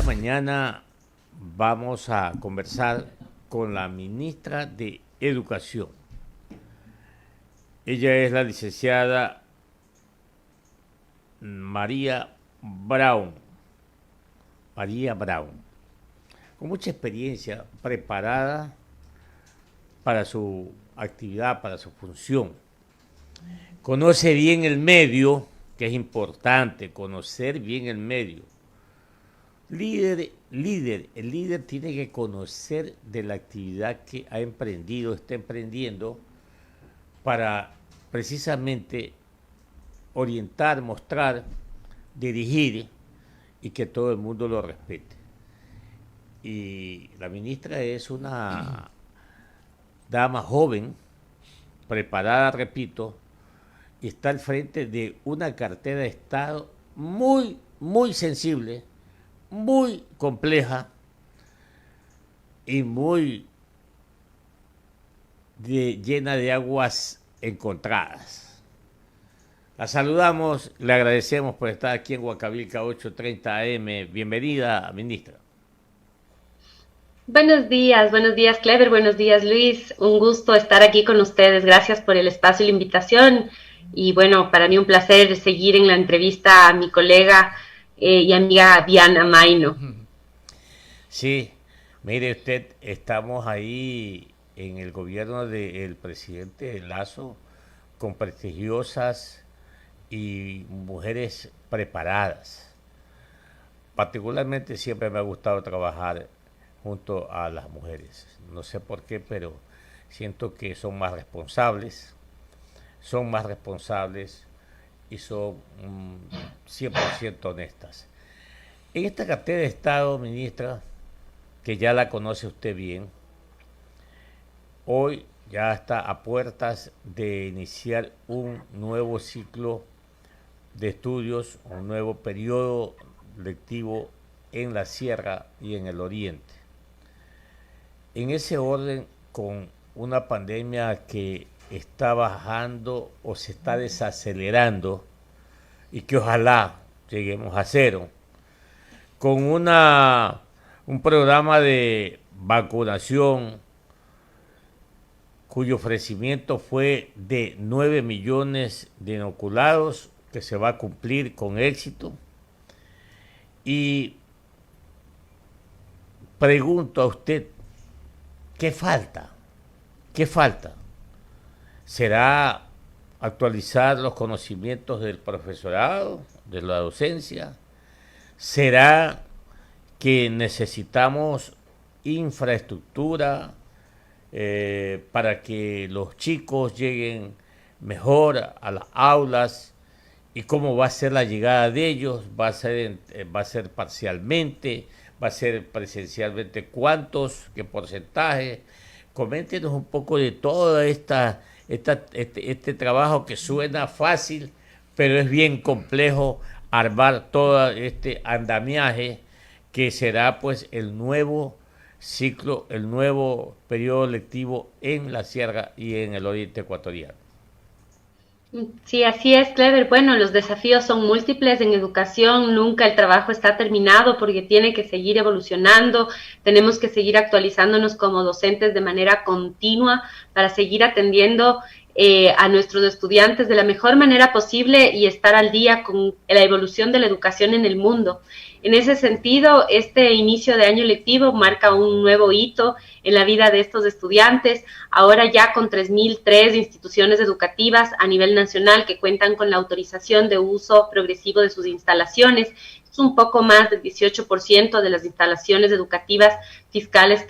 mañana vamos a conversar con la ministra de Educación. Ella es la licenciada María Brown. María Brown, con mucha experiencia, preparada para su actividad, para su función. Conoce bien el medio, que es importante, conocer bien el medio. El líder tiene que conocer de la actividad que ha emprendido, está emprendiendo, para precisamente orientar, mostrar, dirigir y que todo el mundo lo respete. Y la ministra es una dama joven, preparada, repito, y está al frente de una cartera de Estado muy, muy sensible, muy compleja y muy llena de aguas encontradas. La saludamos, le agradecemos por estar aquí en Huancavelica 8:30 AM. Bienvenida, ministra. Buenos días, Clever, buenos días, Luis. Un gusto estar aquí con ustedes. Gracias por el espacio y la invitación. Y bueno, para mí un placer seguir en la entrevista a mi colega y amiga Diana Maino. Sí, mire usted, estamos ahí en el gobierno del presidente Lazo con prestigiosas y mujeres preparadas. Particularmente siempre me ha gustado trabajar junto a las mujeres. No sé por qué, pero siento que son más responsables y son 100% honestas. En esta cartera de Estado, ministra, que ya la conoce usted bien, hoy ya está a puertas de iniciar un nuevo ciclo de estudios, un nuevo periodo lectivo en la Sierra y en el Oriente. En ese orden, con una pandemia que está bajando o se está desacelerando y que ojalá lleguemos a cero, con un programa de vacunación cuyo ofrecimiento fue de 9 millones de inoculados, que se va a cumplir con éxito. Y pregunto a usted, ¿qué falta? ¿Qué falta? ¿Será actualizar los conocimientos del profesorado, de la docencia? ¿Será que necesitamos infraestructura para que los chicos lleguen mejor a las aulas? ¿Y cómo va a ser la llegada de ellos? ¿Va a ser parcialmente? ¿Va a ser presencialmente? ¿Cuántos? ¿Qué porcentaje? Coméntenos un poco de todo este trabajo que suena fácil, pero es bien complejo armar todo este andamiaje que será pues el nuevo ciclo, el nuevo periodo lectivo en la Sierra y en el Oriente Ecuatoriano. Sí, así es, Clever. Bueno, los desafíos son múltiples en educación, nunca el trabajo está terminado porque tiene que seguir evolucionando, tenemos que seguir actualizándonos como docentes de manera continua para seguir atendiendo a nuestros estudiantes de la mejor manera posible y estar al día con la evolución de la educación en el mundo. En ese sentido, este inicio de año lectivo marca un nuevo hito en la vida de estos estudiantes, ahora ya con 3.003 instituciones educativas a nivel nacional que cuentan con la autorización de uso progresivo de sus instalaciones. Es un poco más del 18% de las instalaciones educativas fiscales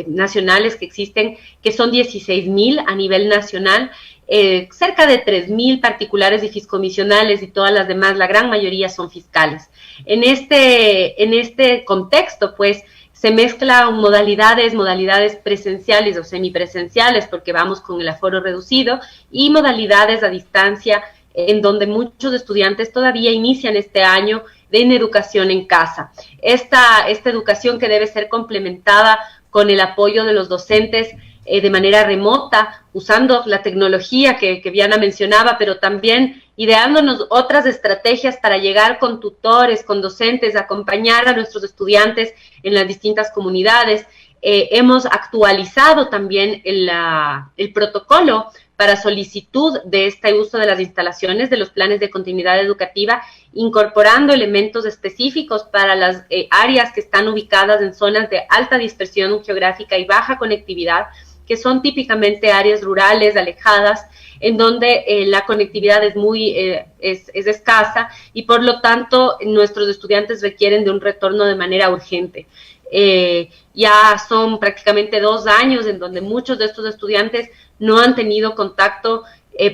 nacionales que existen, que son 16.000 a nivel nacional. Cerca de 3.000 particulares y fiscomisionales y todas las demás, la gran mayoría son fiscales. En este contexto, pues, se mezclan modalidades presenciales o semipresenciales, porque vamos con el aforo reducido, y modalidades a distancia, en donde muchos estudiantes todavía inician este año en educación en casa. Esta educación que debe ser complementada con el apoyo de los docentes de manera remota, usando la tecnología que Viana mencionaba, pero también ideándonos otras estrategias para llegar con tutores, con docentes, acompañar a nuestros estudiantes en las distintas comunidades. Hemos actualizado también el protocolo para solicitud de este uso de las instalaciones de los planes de continuidad educativa, incorporando elementos específicos para las áreas que están ubicadas en zonas de alta dispersión geográfica y baja conectividad, que son típicamente áreas rurales, alejadas, en donde la conectividad es escasa y por lo tanto nuestros estudiantes requieren de un retorno de manera urgente. Ya son prácticamente 2 años en donde muchos de estos estudiantes no han tenido contacto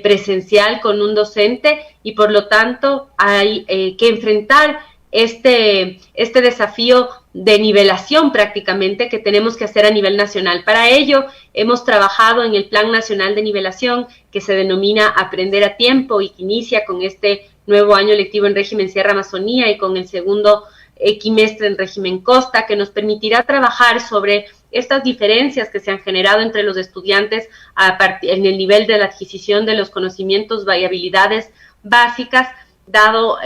presencial con un docente y por lo tanto hay que enfrentar este desafío de nivelación prácticamente que tenemos que hacer a nivel nacional. Para ello hemos trabajado en el Plan Nacional de Nivelación que se denomina Aprender a Tiempo y que inicia con este nuevo año lectivo en régimen Sierra Amazonía y con el segundo quimestre en régimen Costa, que nos permitirá trabajar sobre estas diferencias que se han generado entre los estudiantes en el nivel de la adquisición de los conocimientos y habilidades básicas, dado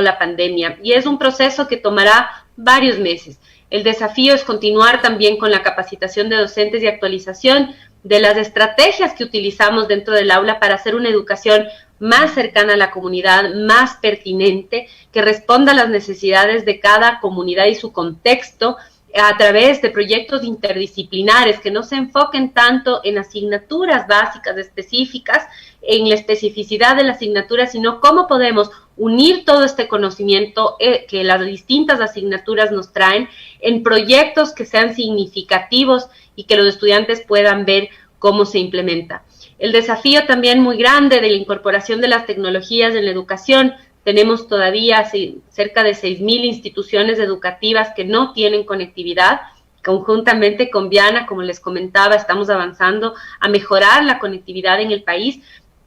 la pandemia. Y es un proceso que tomará varios meses. El desafío es continuar también con la capacitación de docentes y actualización de las estrategias que utilizamos dentro del aula para hacer una educación más cercana a la comunidad, más pertinente, que responda a las necesidades de cada comunidad y su contexto, a través de proyectos interdisciplinares que no se enfoquen tanto en asignaturas básicas específicas, en la especificidad de la asignatura, sino cómo podemos unir todo este conocimiento que las distintas asignaturas nos traen en proyectos que sean significativos y que los estudiantes puedan ver cómo se implementa. El desafío también muy grande de la incorporación de las tecnologías en la educación. Tenemos todavía cerca de 6,000 instituciones educativas que no tienen conectividad. Conjuntamente con Viana, como les comentaba, estamos avanzando a mejorar la conectividad en el país,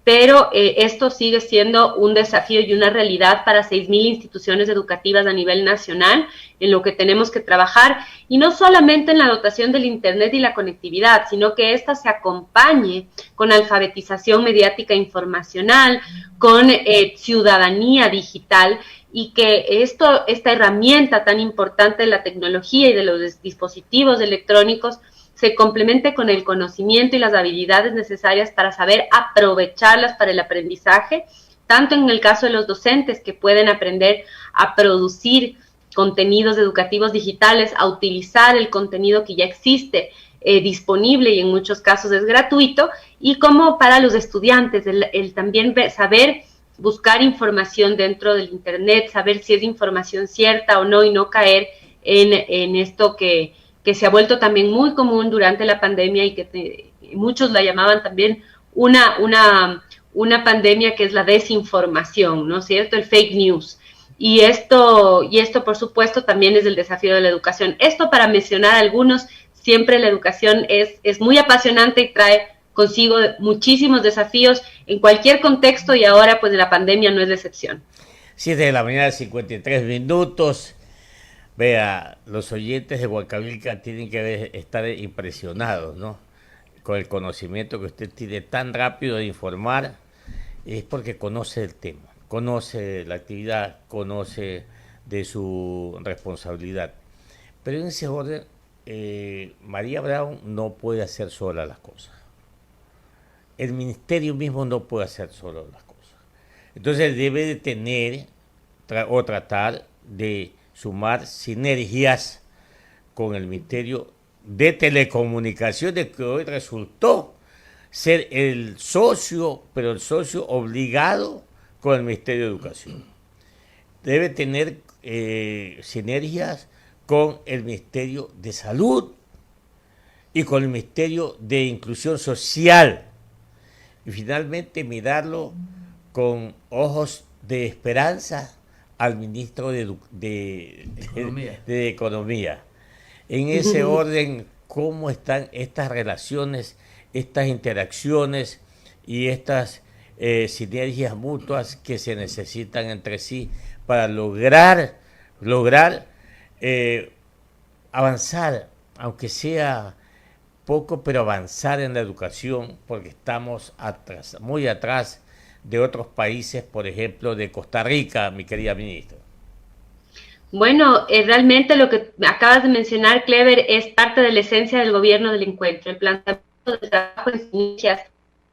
pero esto sigue siendo un desafío y una realidad para 6,000 instituciones educativas a nivel nacional, en lo que tenemos que trabajar, y no solamente en la dotación del Internet y la conectividad, sino que ésta se acompañe con alfabetización mediática informacional, con ciudadanía digital, y que esta herramienta tan importante de la tecnología y de los dispositivos electrónicos se complemente con el conocimiento y las habilidades necesarias para saber aprovecharlas para el aprendizaje, tanto en el caso de los docentes que pueden aprender a producir contenidos educativos digitales, a utilizar el contenido que ya existe disponible y en muchos casos es gratuito, y como para los estudiantes, el también saber buscar información dentro del Internet, saber si es información cierta o no y no caer en esto que se ha vuelto también muy común durante la pandemia y que muchos la llamaban también una pandemia, que es la desinformación, ¿no es cierto? El fake news. Y esto, por supuesto, también es el desafío de la educación. Esto para mencionar algunos. Siempre la educación es muy apasionante y trae consigo muchísimos desafíos en cualquier contexto, y ahora pues la pandemia no es la excepción. 7 de la mañana, 53 minutos. Vea, los oyentes de Huancavelica tienen que estar impresionados, ¿no? Con el conocimiento que usted tiene tan rápido de informar, es porque conoce el tema, conoce la actividad, conoce de su responsabilidad. Pero en ese orden, María Brown no puede hacer sola las cosas. El ministerio mismo no puede hacer solo las cosas. Entonces debe de tener o tratar de sumar sinergias con el Ministerio de Telecomunicaciones, que hoy resultó ser el socio, pero el socio obligado con el Ministerio de Educación. Debe tener sinergias con el Ministerio de Salud y con el Ministerio de Inclusión Social. Y finalmente mirarlo con ojos de esperanza al ministro de Economía. En ese orden, ¿cómo están estas relaciones, estas interacciones y estas sinergias mutuas que se necesitan entre sí para lograr avanzar, aunque sea poco, pero avanzar en la educación, porque estamos atrás, muy atrás de otros países, por ejemplo, de Costa Rica, mi querida ministra? Bueno, realmente lo que acabas de mencionar, Clever, es parte de la esencia del gobierno del encuentro, el planteamiento de trabajo en sinergias,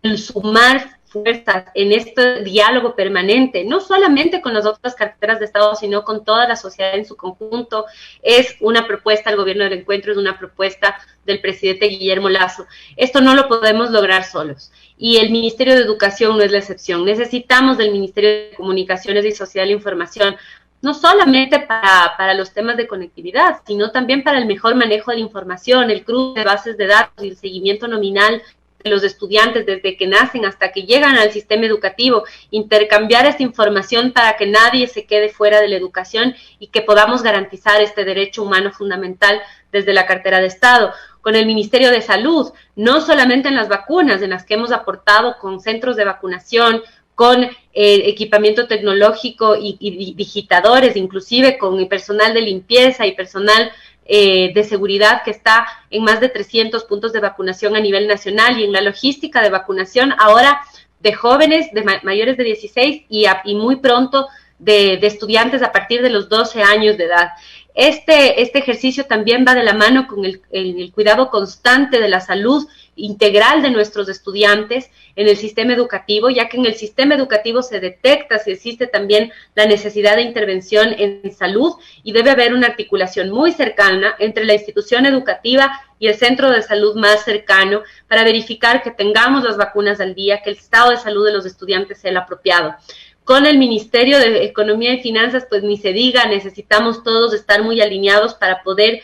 el sumar fuerzas en este diálogo permanente, no solamente con las otras carteras de Estado, sino con toda la sociedad en su conjunto, es una propuesta del gobierno del encuentro, es una propuesta del presidente Guillermo Lasso. Esto no lo podemos lograr solos, y el Ministerio de Educación no es la excepción. Necesitamos del Ministerio de Comunicaciones y Sociedad de la Información, no solamente para los temas de conectividad, sino también para el mejor manejo de la información, el cruce de bases de datos y el seguimiento nominal de los estudiantes desde que nacen hasta que llegan al sistema educativo, intercambiar esta información para que nadie se quede fuera de la educación y que podamos garantizar este derecho humano fundamental desde la cartera de Estado. Con el Ministerio de Salud, no solamente en las vacunas, en las que hemos aportado con centros de vacunación, con equipamiento tecnológico y digitadores, inclusive con el personal de limpieza y personal de seguridad que está en más de 300 puntos de vacunación a nivel nacional, y en la logística de vacunación ahora de jóvenes, de mayores de 16 y muy pronto de estudiantes a partir de los 12 años de edad. Este ejercicio también va de la mano con el cuidado constante de la salud integral de nuestros estudiantes en el sistema educativo, ya que en el sistema educativo se detecta si existe también la necesidad de intervención en salud, y debe haber una articulación muy cercana entre la institución educativa y el centro de salud más cercano para verificar que tengamos las vacunas al día, que el estado de salud de los estudiantes sea el apropiado. Con el Ministerio de Economía y Finanzas, pues ni se diga, necesitamos todos estar muy alineados para poder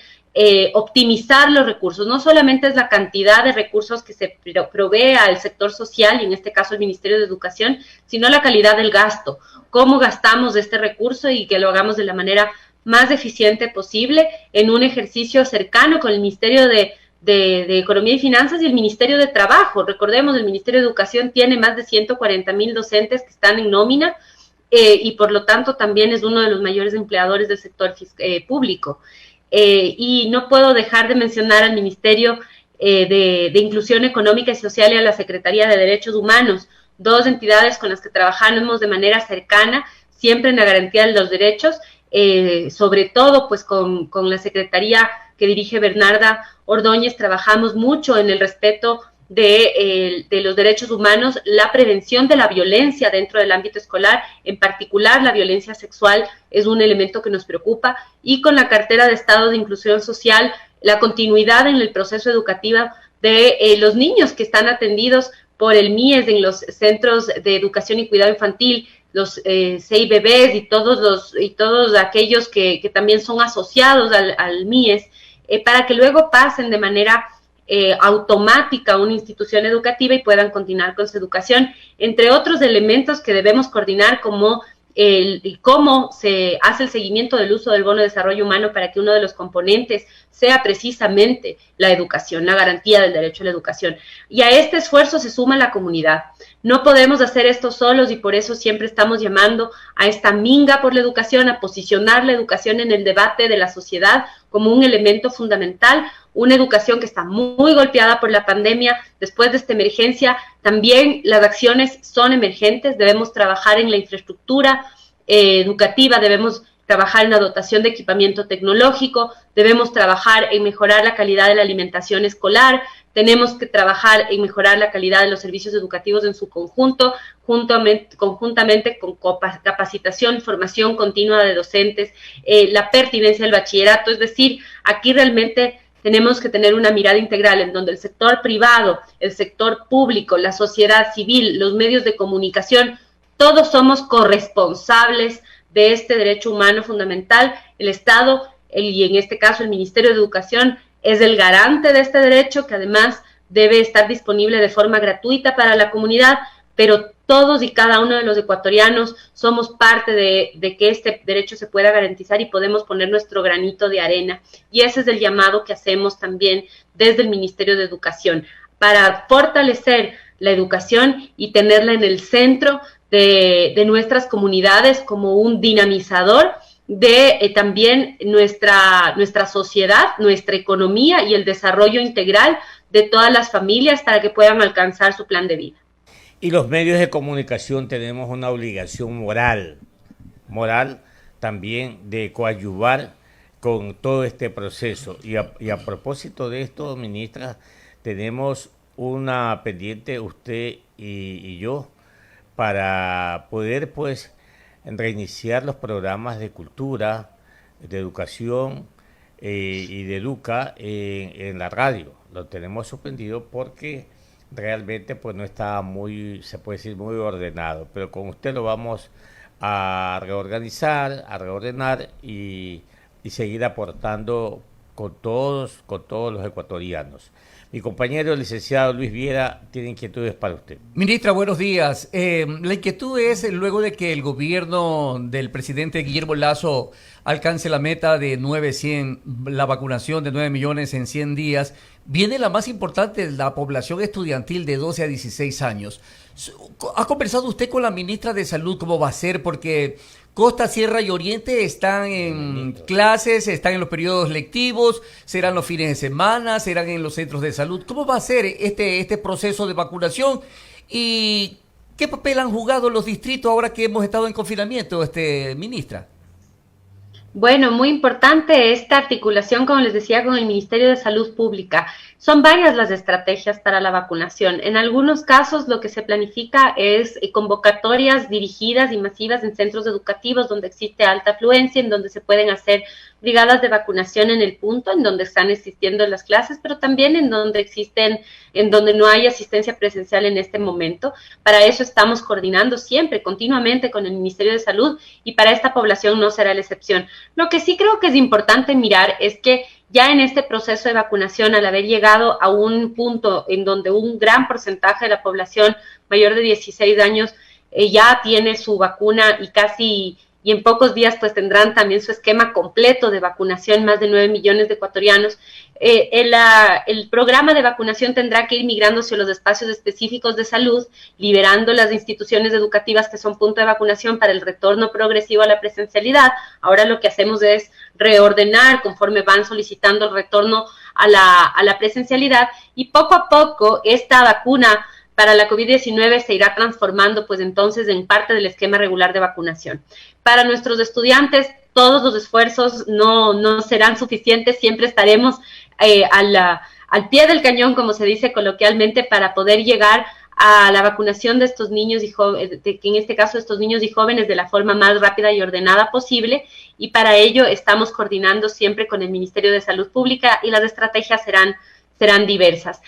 optimizar los recursos. No solamente es la cantidad de recursos que se provee al sector social, y en este caso el Ministerio de Educación, sino la calidad del gasto, cómo gastamos este recurso y que lo hagamos de la manera más eficiente posible en un ejercicio cercano con el Ministerio de Economía y Finanzas y el Ministerio de Trabajo. Recordemos, el Ministerio de Educación tiene más de 140,000 docentes que están en nómina y por lo tanto también es uno de los mayores empleadores del sector público. Y no puedo dejar de mencionar al Ministerio de Inclusión Económica y Social y a la Secretaría de Derechos Humanos, dos entidades con las que trabajamos de manera cercana, siempre en la garantía de los derechos, sobre todo pues con la Secretaría que dirige Bernarda Ordóñez. Trabajamos mucho en el respeto de los derechos humanos, la prevención de la violencia dentro del ámbito escolar, en particular la violencia sexual es un elemento que nos preocupa, y con la cartera de Estado de Inclusión Social, la continuidad en el proceso educativo de los niños que están atendidos por el MIES en los centros de educación y cuidado infantil, los CIBBs y todos aquellos que también son asociados al MIES, para que luego pasen de manera automática a una institución educativa y puedan continuar con su educación, entre otros elementos que debemos coordinar, como cómo se hace el seguimiento del uso del bono de desarrollo humano para que uno de los componentes sea precisamente la educación, la garantía del derecho a la educación. Y a este esfuerzo se suma la comunidad. No podemos hacer esto solos, y por eso siempre estamos llamando a esta minga por la educación, a posicionar la educación en el debate de la sociedad como un elemento fundamental, una educación que está muy golpeada por la pandemia. Después de esta emergencia, también las acciones son emergentes, debemos trabajar en la infraestructura educativa, debemos trabajar en la dotación de equipamiento tecnológico, debemos trabajar en mejorar la calidad de la alimentación escolar, tenemos que trabajar en mejorar la calidad de los servicios educativos en su conjunto, conjuntamente con capacitación, formación continua de docentes, la pertinencia del bachillerato. Es decir, aquí realmente tenemos que tener una mirada integral en donde el sector privado, el sector público, la sociedad civil, los medios de comunicación, todos somos corresponsables de este derecho humano fundamental. El Estado, y en este caso el Ministerio de Educación, es el garante de este derecho, que además debe estar disponible de forma gratuita para la comunidad, pero todos y cada uno de los ecuatorianos somos parte de que este derecho se pueda garantizar y podemos poner nuestro granito de arena. Y ese es el llamado que hacemos también desde el Ministerio de Educación, para fortalecer la educación y tenerla en el centro de nuestras comunidades como un dinamizador de también nuestra sociedad, nuestra economía y el desarrollo integral de todas las familias para que puedan alcanzar su plan de vida. Y los medios de comunicación tenemos una obligación moral también de coadyuvar con todo este proceso. Y a propósito de esto, ministra, tenemos una pendiente, usted y yo, para poder pues reiniciar los programas de cultura, de educación y de educa en la radio. Lo tenemos suspendido porque realmente pues no estaba muy, se puede decir, muy ordenado, pero con usted lo vamos a reordenar y seguir aportando con todos los ecuatorianos. Mi compañero, el licenciado Luis Viera, tiene inquietudes para usted. Ministra, buenos días. La inquietud es, luego de que el gobierno del presidente Guillermo Lasso alcance la meta de 900, la vacunación de 9 millones en 100 días, viene la más importante, la población estudiantil de 12 a 16 años. ¿Ha conversado usted con la ministra de Salud cómo va a ser? Porque Costa, Sierra y Oriente están en clases, están en los periodos lectivos, serán los fines de semana, serán en los centros de salud. ¿Cómo va a ser este proceso de vacunación? ¿Y qué papel han jugado los distritos ahora que hemos estado en confinamiento, ministra? Bueno, muy importante esta articulación, como les decía, con el Ministerio de Salud Pública. Son varias las estrategias para la vacunación. En algunos casos lo que se planifica es convocatorias dirigidas y masivas en centros educativos donde existe alta afluencia, en donde se pueden hacer brigadas de vacunación en el punto, en donde están existiendo las clases, pero también en donde no hay asistencia presencial en este momento. Para eso estamos coordinando siempre, continuamente con el Ministerio de Salud y para esta población no será la excepción. Lo que sí creo que es importante mirar es que ya en este proceso de vacunación, al haber llegado a un punto en donde un gran porcentaje de la población mayor de 16 años ya tiene su vacuna y en pocos días pues tendrán también su esquema completo de vacunación, más de 9 millones de ecuatorianos. El programa de vacunación tendrá que ir migrando hacia los espacios específicos de salud, liberando las instituciones educativas que son punto de vacunación para el retorno progresivo a la presencialidad. Ahora lo que hacemos es reordenar conforme van solicitando el retorno a la presencialidad y poco a poco esta vacuna para la COVID-19 se irá transformando pues entonces en parte del esquema regular de vacunación. Para nuestros estudiantes, todos los esfuerzos no serán suficientes, siempre estaremos al pie del cañón, como se dice coloquialmente, para poder llegar a la vacunación de estos niños y jóvenes, en este caso estos niños y jóvenes, de la forma más rápida y ordenada posible, y para ello estamos coordinando siempre con el Ministerio de Salud Pública y las estrategias serán diversas.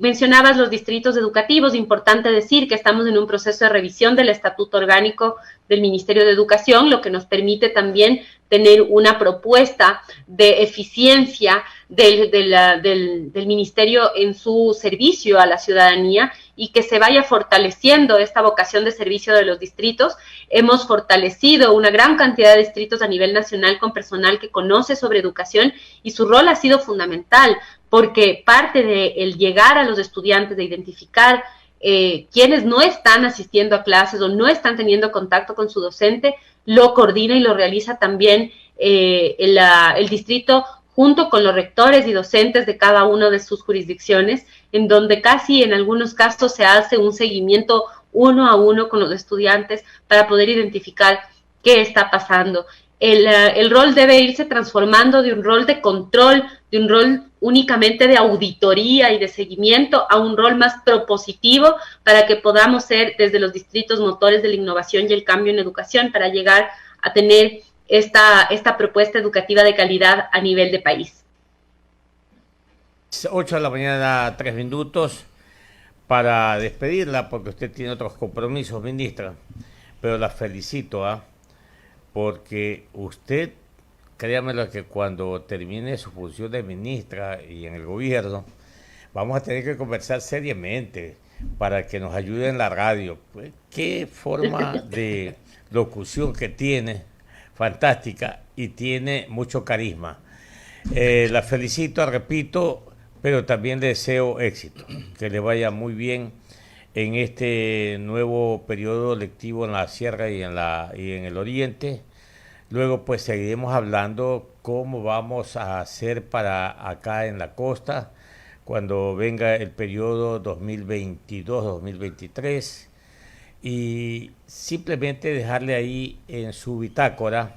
Mencionabas los distritos educativos, importante decir que estamos en un proceso de revisión del estatuto orgánico del Ministerio de Educación, lo que nos permite también tener una propuesta de eficiencia del Ministerio en su servicio a la ciudadanía y que se vaya fortaleciendo esta vocación de servicio de los distritos. Hemos fortalecido una gran cantidad de distritos a nivel nacional con personal que conoce sobre educación y su rol ha sido fundamental porque parte de el llegar a los estudiantes, de identificar quienes no están asistiendo a clases o no están teniendo contacto con su docente, lo coordina y lo realiza también el distrito junto con los rectores y docentes de cada una de sus jurisdicciones, en donde casi en algunos casos se hace un seguimiento uno a uno con los estudiantes para poder identificar qué está pasando. El rol debe irse transformando de un rol de control, de un rol únicamente de auditoría y de seguimiento, a un rol más propositivo para que podamos ser desde los distritos motores de la innovación y el cambio en educación para llegar a tener esta propuesta educativa de calidad a nivel de país. 8 de la mañana, 3 minutos para despedirla porque usted tiene otros compromisos, ministra, pero la felicito, porque usted, créamelo, que cuando termine su función de ministra y en el gobierno, vamos a tener que conversar seriamente para que nos ayude en la radio. Pues, qué forma de locución que tiene, fantástica, y tiene mucho carisma. La felicito, repito, pero también le deseo éxito, que le vaya muy bien en este nuevo periodo lectivo en la Sierra y en el Oriente. Luego pues seguiremos hablando cómo vamos a hacer para acá en la costa, cuando venga el periodo 2022-2023, y simplemente dejarle ahí en su bitácora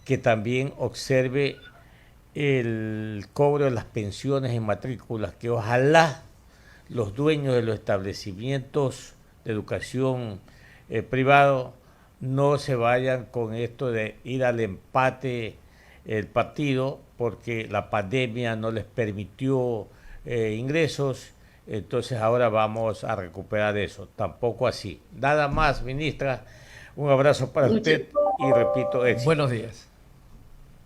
que también observe el cobro de las pensiones en matrículas, que ojalá los dueños de los establecimientos de educación privado no se vayan con esto de ir al empate el partido, porque la pandemia no les permitió ingresos. Entonces ahora vamos a recuperar eso. Tampoco así. Nada más, ministra. Un abrazo para usted y repito, éxito. Buenos días.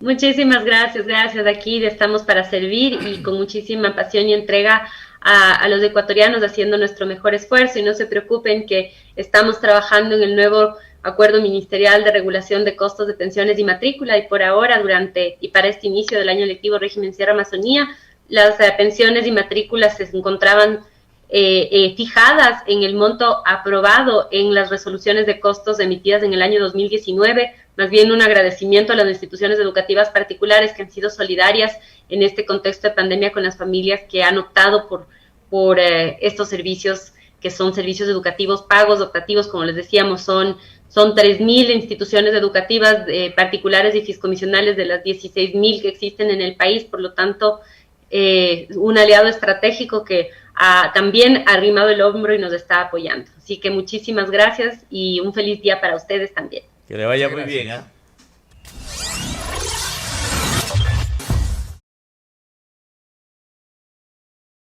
Muchísimas gracias, gracias. Aquí estamos para servir y con muchísima pasión y entrega a los ecuatorianos haciendo nuestro mejor esfuerzo. Y no se preocupen que estamos trabajando en el nuevo acuerdo ministerial de regulación de costos de pensiones y matrícula, y por ahora, y para este inicio del año lectivo régimen Sierra Amazonía, las pensiones y matrículas se encontraban fijadas en el monto aprobado en las resoluciones de costos emitidas en el año 2019, más bien un agradecimiento a las instituciones educativas particulares que han sido solidarias en este contexto de pandemia con las familias que han optado por estos servicios, que son servicios educativos pagos, optativos, como les decíamos, son 3.000 instituciones educativas particulares y fiscomisionales de las 16.000 que existen en el país. Por lo tanto, un aliado estratégico que también ha arrimado el hombro y nos está apoyando. Así que muchísimas gracias y un feliz día para ustedes también. Que le vaya muy bien, ¿eh?